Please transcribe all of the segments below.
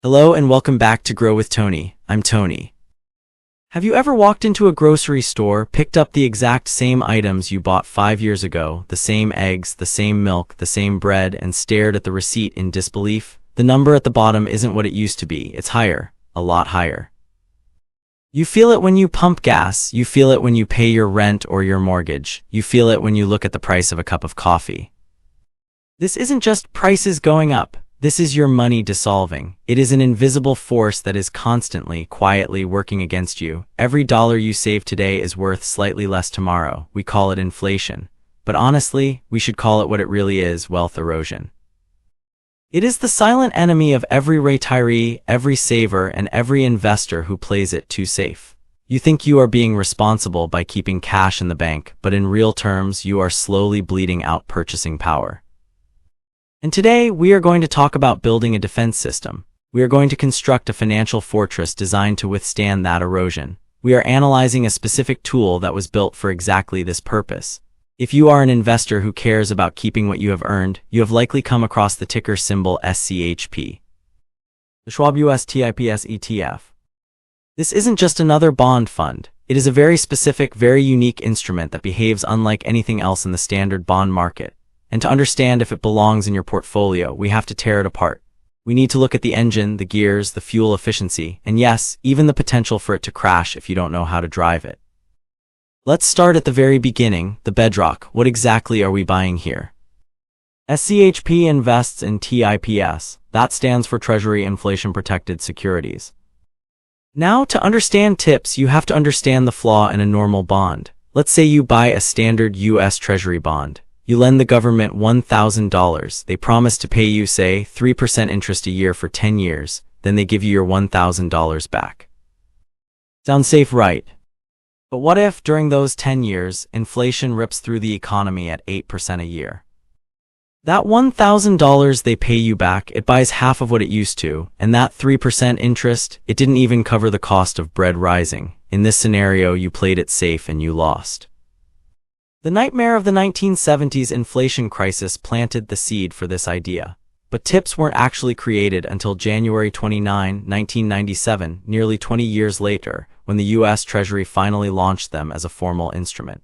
Hello and welcome back to Grow with Tony. I'm Tony. Have you ever walked into a grocery store, picked up the exact same items you bought 5 years ago, the same eggs, the same milk, the same bread, and stared at the receipt in disbelief? The number at the bottom isn't what it used to be. It's higher, a lot higher. You feel it when you pump gas, you feel it when you pay your rent or your mortgage, you feel it when you look at the price of a cup of coffee. This isn't just prices going up. This is your money dissolving. It is an invisible force that is constantly, quietly working against you. Every dollar you save today is worth slightly less tomorrow. We call it inflation. But honestly, we should call it what it really is: wealth erosion. It is the silent enemy of every retiree, every saver, and every investor who plays it too safe. You think you are being responsible by keeping cash in the bank, but in real terms, you are slowly bleeding out purchasing power. And today, we are going to talk about building a defense system. We are going to construct a financial fortress designed to withstand that erosion. We are analyzing a specific tool that was built for exactly this purpose. If you are an investor who cares about keeping what you have earned, you have likely come across the ticker symbol SCHP. The Schwab U.S. TIPS ETF. This isn't just another bond fund. It is a very specific, very unique instrument that behaves unlike anything else in the standard bond market. And to understand if it belongs in your portfolio, we have to tear it apart. We need to look at the engine, the gears, the fuel efficiency, and yes, even the potential for it to crash if you don't know how to drive it. Let's start at the very beginning, the bedrock. What exactly are we buying here? SCHP invests in TIPS. That stands for Treasury Inflation Protected Securities. Now, to understand TIPS, you have to understand the flaw in a normal bond. Let's say you buy a standard U.S. Treasury bond. You lend the government $1,000. They promise to pay you, say, 3% interest a year for 10 years. Then they give you your $1,000 back. Sounds safe, right? But what if, during those 10 years, inflation rips through the economy at 8% a year? That $1,000 they pay you back, it buys half of what it used to, and that 3% interest, it didn't even cover the cost of bread rising. In this scenario, you played it safe and you lost. The nightmare of the 1970s inflation crisis planted the seed for this idea. But TIPS weren't actually created until January 29, 1997, nearly 20 years later, when the U.S. Treasury finally launched them as a formal instrument.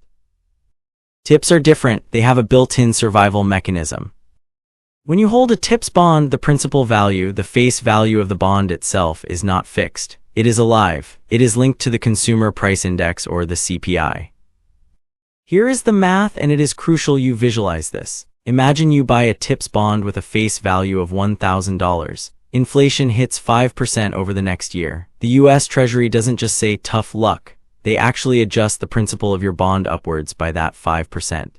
TIPS are different. They have a built-in survival mechanism. When you hold a TIPS bond, the principal value, the face value of the bond itself, is not fixed. It is alive. It is linked to the Consumer Price Index, or the CPI. Here is the math, and it is crucial you visualize this. Imagine you buy a TIPS bond with a face value of $1,000. Inflation hits 5% over the next year. The U.S. Treasury doesn't just say tough luck. They actually adjust the principal of your bond upwards by that 5%.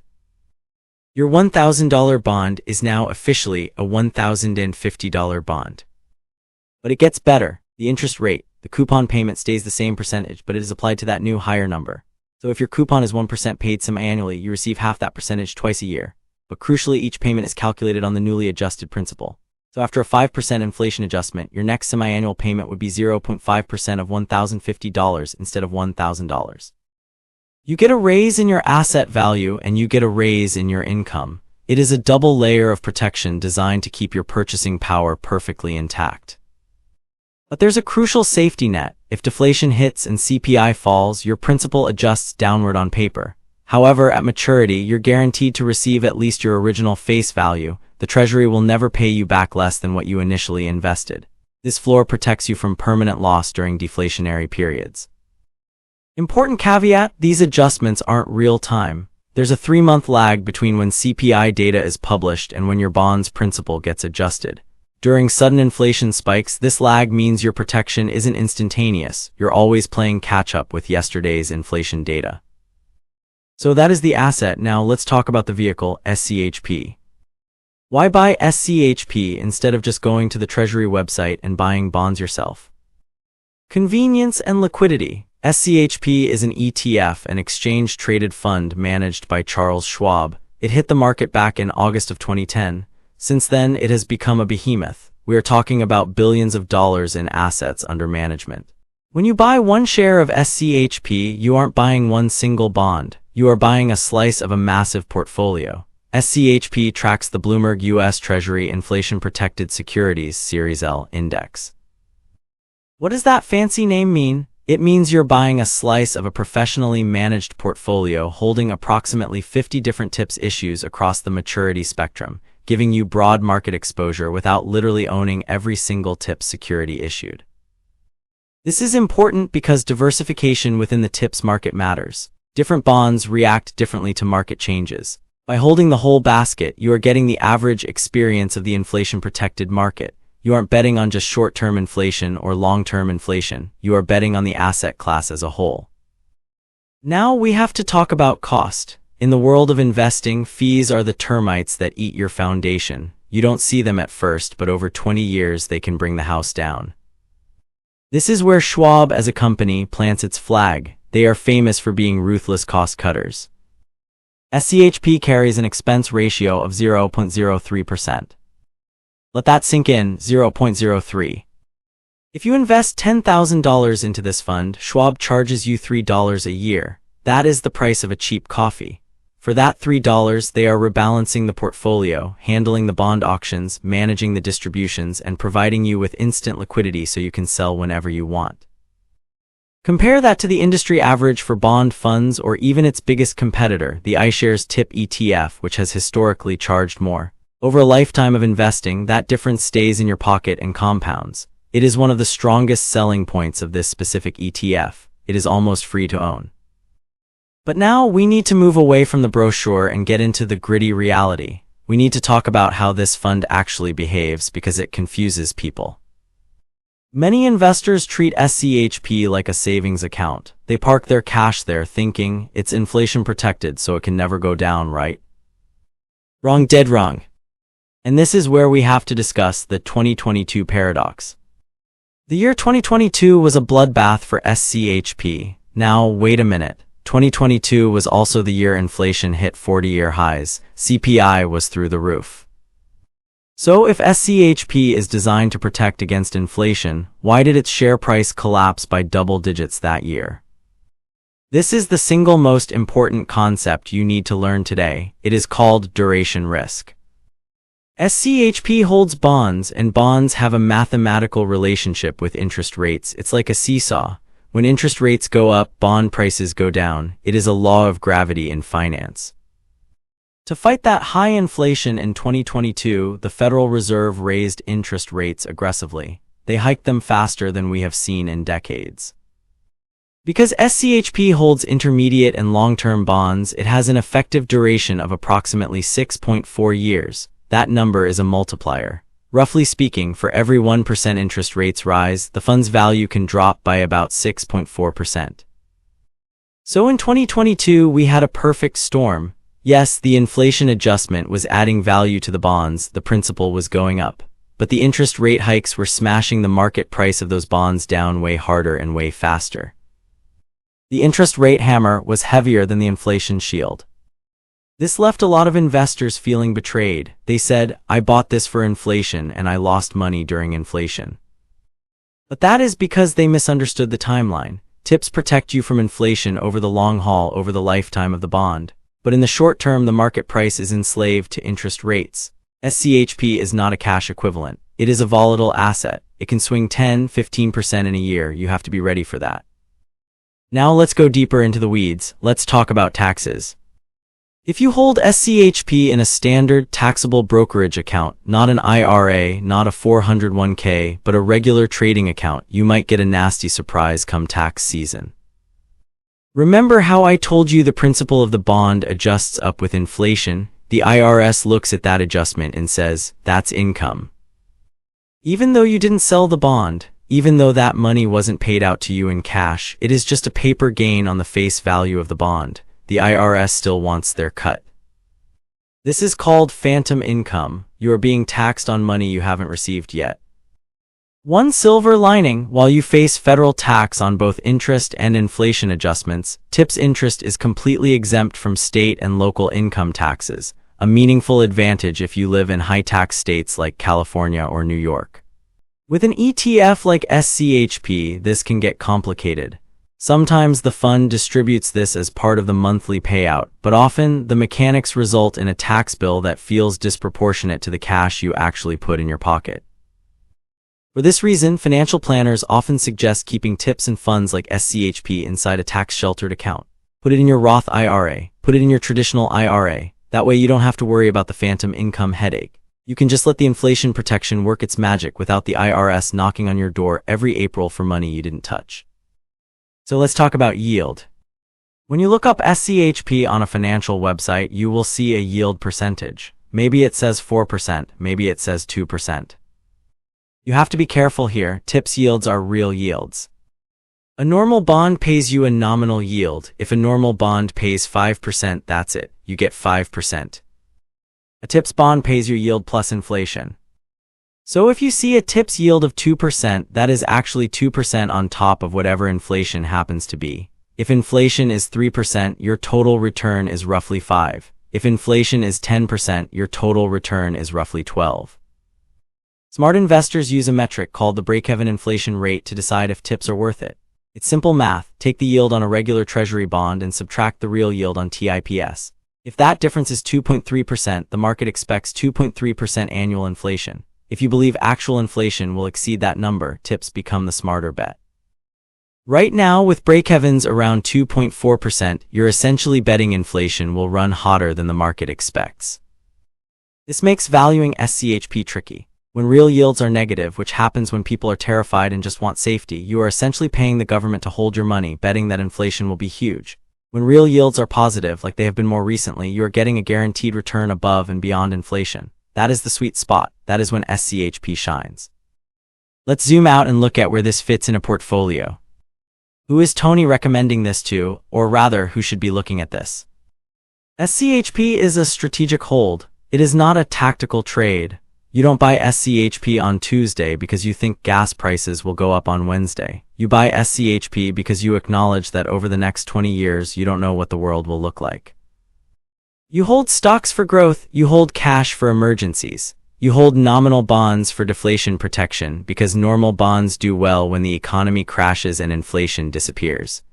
Your $1,000 bond is now officially a $1,050 bond. But it gets better. The interest rate, the coupon payment, stays the same percentage, but it is applied to that new higher number. So if your coupon is 1% paid semi-annually, you receive half that percentage twice a year. But crucially, each payment is calculated on the newly adjusted principal. So after a 5% inflation adjustment, your next semi-annual payment would be 0.5% of $1,050 instead of $1,000. You get a raise in your asset value and you get a raise in your income. It is a double layer of protection designed to keep your purchasing power perfectly intact. But there's a crucial safety net. If deflation hits and CPI falls, your principal adjusts downward on paper. However, at maturity, you're guaranteed to receive at least your original face value. The Treasury will never pay you back less than what you initially invested. This floor protects you from permanent loss during deflationary periods. Important caveat: these adjustments aren't real time. There's a 3-month lag between when CPI data is published and when your bond's principal gets adjusted. During sudden inflation spikes, this lag means your protection isn't instantaneous. You're always playing catch-up with yesterday's inflation data. So that is the asset. Now let's talk about the vehicle, SCHP. Why buy SCHP instead of just going to the Treasury website and buying bonds yourself? Convenience and liquidity. SCHP is an ETF, an exchange-traded fund managed by Charles Schwab. It hit the market back in August of 2010. Since then, it has become a behemoth. We are talking about billions of dollars in assets under management. When you buy one share of SCHP, you aren't buying one single bond. You are buying a slice of a massive portfolio. SCHP tracks the Bloomberg U.S. Treasury Inflation Protected Securities Series L index. What does that fancy name mean? It means you're buying a slice of a professionally managed portfolio holding approximately 50 different TIPS issues across the maturity spectrum, giving you broad market exposure without literally owning every single TIPS security issued. This is important because diversification within the TIPS market matters. Different bonds react differently to market changes. By holding the whole basket, you are getting the average experience of the inflation-protected market. You aren't betting on just short-term inflation or long-term inflation. You are betting on the asset class as a whole. Now we have to talk about cost. In the world of investing, fees are the termites that eat your foundation. You don't see them at first, but over 20 years they can bring the house down. This is where Schwab as a company plants its flag. They are famous for being ruthless cost cutters. SCHP carries an expense ratio of 0.03%. Let that sink in, 0.03. If you invest $10,000 into this fund, Schwab charges you $3 a year. That is the price of a cheap coffee. For that $3, they are rebalancing the portfolio, handling the bond auctions, managing the distributions, and providing you with instant liquidity so you can sell whenever you want. Compare that to the industry average for bond funds or even its biggest competitor, the iShares TIP ETF, which has historically charged more. Over a lifetime of investing, that difference stays in your pocket and compounds. It is one of the strongest selling points of this specific ETF. It is almost free to own. But now we need to move away from the brochure and get into the gritty reality. We need to talk about how this fund actually behaves because it confuses people. Many investors treat SCHP like a savings account. They park their cash there thinking it's inflation protected so it can never go down, right? Wrong, dead wrong. And this is where we have to discuss the 2022 paradox. The year 2022 was a bloodbath for SCHP. Now, wait a minute. 2022 was also the year inflation hit 40-year highs. CPI was through the roof. So if SCHP is designed to protect against inflation, why did its share price collapse by double digits that year? This is the single most important concept you need to learn today. It is called duration risk. SCHP holds bonds, and bonds have a mathematical relationship with interest rates. It's like a seesaw. When interest rates go up, bond prices go down. It is a law of gravity in finance. To fight that high inflation in 2022, the Federal Reserve raised interest rates aggressively. They hiked them faster than we have seen in decades. Because SCHP holds intermediate and long-term bonds, it has an effective duration of approximately 6.4 years. That number is a multiplier. Roughly speaking, for every 1% interest rates rise, the fund's value can drop by about 6.4%. So in 2022, we had a perfect storm. Yes, the inflation adjustment was adding value to the bonds, the principal was going up. But the interest rate hikes were smashing the market price of those bonds down way harder and way faster. The interest rate hammer was heavier than the inflation shield. This left a lot of investors feeling betrayed. They said, I bought this for inflation and I lost money during inflation. But that is because they misunderstood the timeline. TIPS protect you from inflation over the long haul, over the lifetime of the bond. But in the short term, the market price is enslaved to interest rates. SCHP is not a cash equivalent. It is a volatile asset. It can swing 10–15% in a year. You have to be ready for that. Now let's go deeper into the weeds. Let's talk about taxes. If you hold SCHP in a standard taxable brokerage account, not an IRA, not a 401k, but a regular trading account, you might get a nasty surprise come tax season. Remember how I told you the principal of the bond adjusts up with inflation? The IRS looks at that adjustment and says, that's income. Even though you didn't sell the bond, even though that money wasn't paid out to you in cash, it is just a paper gain on the face value of the bond. The IRS still wants their cut. This is called phantom income. You are being taxed on money you haven't received yet. One silver lining, while you face federal tax on both interest and inflation adjustments, TIPS interest is completely exempt from state and local income taxes, a meaningful advantage if you live in high-tax states like California or New York. With an ETF like SCHP, this can get complicated. Sometimes the fund distributes this as part of the monthly payout, but often the mechanics result in a tax bill that feels disproportionate to the cash you actually put in your pocket. For this reason, financial planners often suggest keeping tips and funds like SCHP inside a tax-sheltered account. Put it in your Roth IRA. Put it in your traditional IRA. That way you don't have to worry about the phantom income headache. You can just let the inflation protection work its magic without the IRS knocking on your door every April for money you didn't touch. So let's talk about yield. When you look up SCHP on a financial website, you will see a yield percentage. Maybe it says 4%, maybe it says 2%. You have to be careful here. TIPS yields are real yields. A normal bond pays you a nominal yield. If a normal bond pays 5%, that's it. You get 5%. A TIPS bond pays your yield plus inflation. So if you see a TIPS yield of 2%, that is actually 2% on top of whatever inflation happens to be. If inflation is 3%, your total return is roughly 5. If inflation is 10%, your total return is roughly 12. Smart investors use a metric called the break-even inflation rate to decide if TIPS are worth it. It's simple math. Take the yield on a regular treasury bond and subtract the real yield on TIPS. If that difference is 2.3%, the market expects 2.3% annual inflation. If you believe actual inflation will exceed that number, TIPS become the smarter bet. Right now, with break-evens around 2.4%, you're essentially betting inflation will run hotter than the market expects. This makes valuing SCHP tricky. When real yields are negative, which happens when people are terrified and just want safety, you are essentially paying the government to hold your money, betting that inflation will be huge. When real yields are positive, like they have been more recently, you are getting a guaranteed return above and beyond inflation. That is the sweet spot. That is when SCHP shines. Let's zoom out and look at where this fits in a portfolio. Who is Tony recommending this to, or rather, who should be looking at this? SCHP is a strategic hold. It is not a tactical trade. You don't buy SCHP on Tuesday because you think gas prices will go up on Wednesday. You buy SCHP because you acknowledge that over the next 20 years, you don't know what the world will look like. You hold stocks for growth. You hold cash for emergencies. You hold nominal bonds for deflation protection because normal bonds do well when the economy crashes and inflation disappears.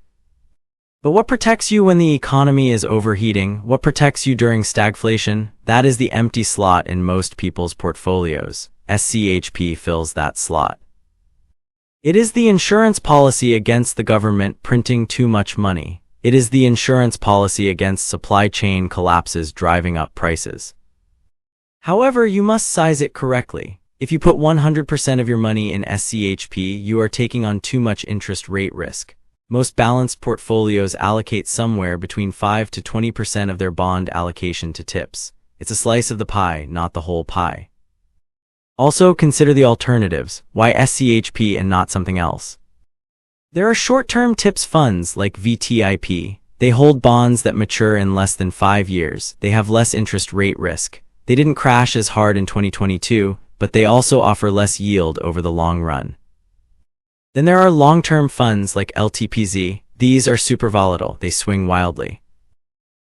But what protects you when the economy is overheating? What protects you during stagflation? That is the empty slot in most people's portfolios. SCHP fills that slot. It is the insurance policy against the government printing too much money. It is the insurance policy against supply chain collapses driving up prices. However, you must size it correctly. If you put 100% of your money in SCHP, you are taking on too much interest rate risk. Most balanced portfolios allocate somewhere between 5 to 20% of their bond allocation to TIPS. It's a slice of the pie, not the whole pie. Also, consider the alternatives. Why SCHP and not something else? There are short-term TIPS funds like VTIP. They hold bonds that mature in less than 5 years. They have less interest rate risk. They didn't crash as hard in 2022, but they also offer less yield over the long run. Then there are long-term funds like LTPZ. These are super volatile. They swing wildly.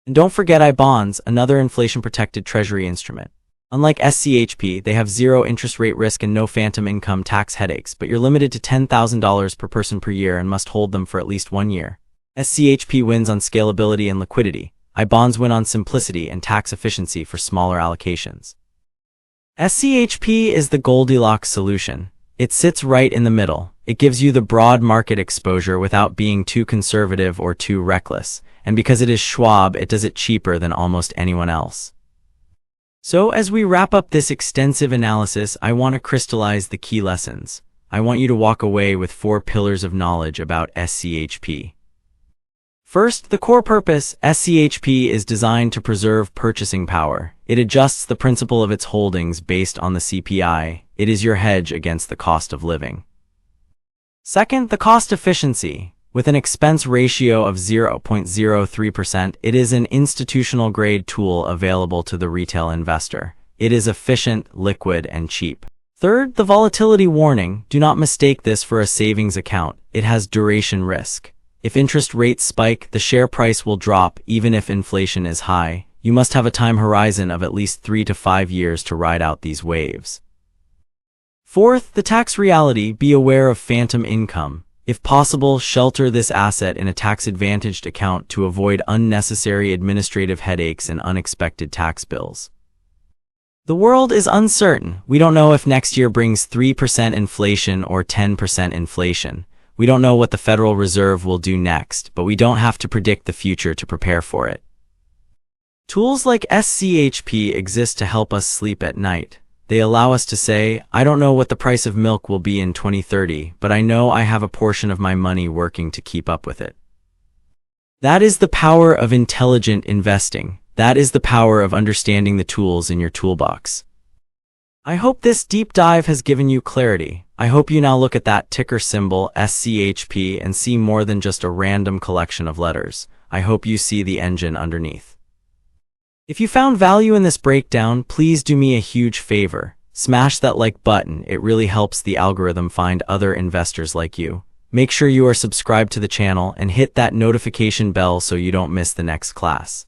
And don't forget I-bonds, another inflation-protected treasury instrument. Unlike SCHP, they have zero interest rate risk and no phantom income tax headaches, but you're limited to $10,000 per person per year and must hold them for at least 1 year. SCHP wins on scalability and liquidity. I-bonds win on simplicity and tax efficiency for smaller allocations. SCHP is the Goldilocks solution. It sits right in the middle. It gives you the broad market exposure without being too conservative or too reckless. And because it is Schwab, it does it cheaper than almost anyone else. So as we wrap up this extensive analysis, I want to crystallize the key lessons. I want you to walk away with 4 pillars of knowledge about SCHP. First, the core purpose. SCHP is designed to preserve purchasing power. It adjusts the principal of its holdings based on the CPI. It is your hedge against the cost of living. Second, the cost efficiency. With an expense ratio of 0.03%, it is an institutional-grade tool available to the retail investor. It is efficient, liquid, and cheap. Third, the volatility warning. Do not mistake this for a savings account. It has duration risk. If interest rates spike, the share price will drop even if inflation is high. You must have a time horizon of at least 3 to 5 years to ride out these waves. Fourth, the tax reality. Be aware of phantom income. If possible, shelter this asset in a tax-advantaged account to avoid unnecessary administrative headaches and unexpected tax bills. The world is uncertain. We don't know if next year brings 3% inflation or 10% inflation. We don't know what the Federal Reserve will do next, but we don't have to predict the future to prepare for it. Tools like SCHP exist to help us sleep at night. They allow us to say, I don't know what the price of milk will be in 2030, but I know I have a portion of my money working to keep up with it. That is the power of intelligent investing. That is the power of understanding the tools in your toolbox. I hope this deep dive has given you clarity. I hope you now look at that ticker symbol SCHP and see more than just a random collection of letters. I hope you see the engine underneath. If you found value in this breakdown, please do me a huge favor. Smash that like button. It really helps the algorithm find other investors like you. Make sure you are subscribed to the channel and hit that notification bell so you don't miss the next class.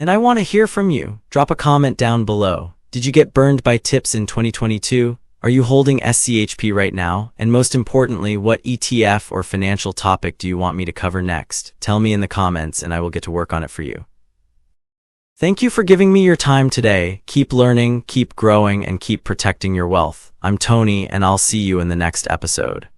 And I want to hear from you. Drop a comment down below. Did you get burned by tips in 2022? Are you holding SCHP right now? And most importantly, what ETF or financial topic do you want me to cover next? Tell me in the comments and I will get to work on it for you. Thank you for giving me your time today. Keep learning, keep growing, and keep protecting your wealth. I'm Tony, and I'll see you in the next episode.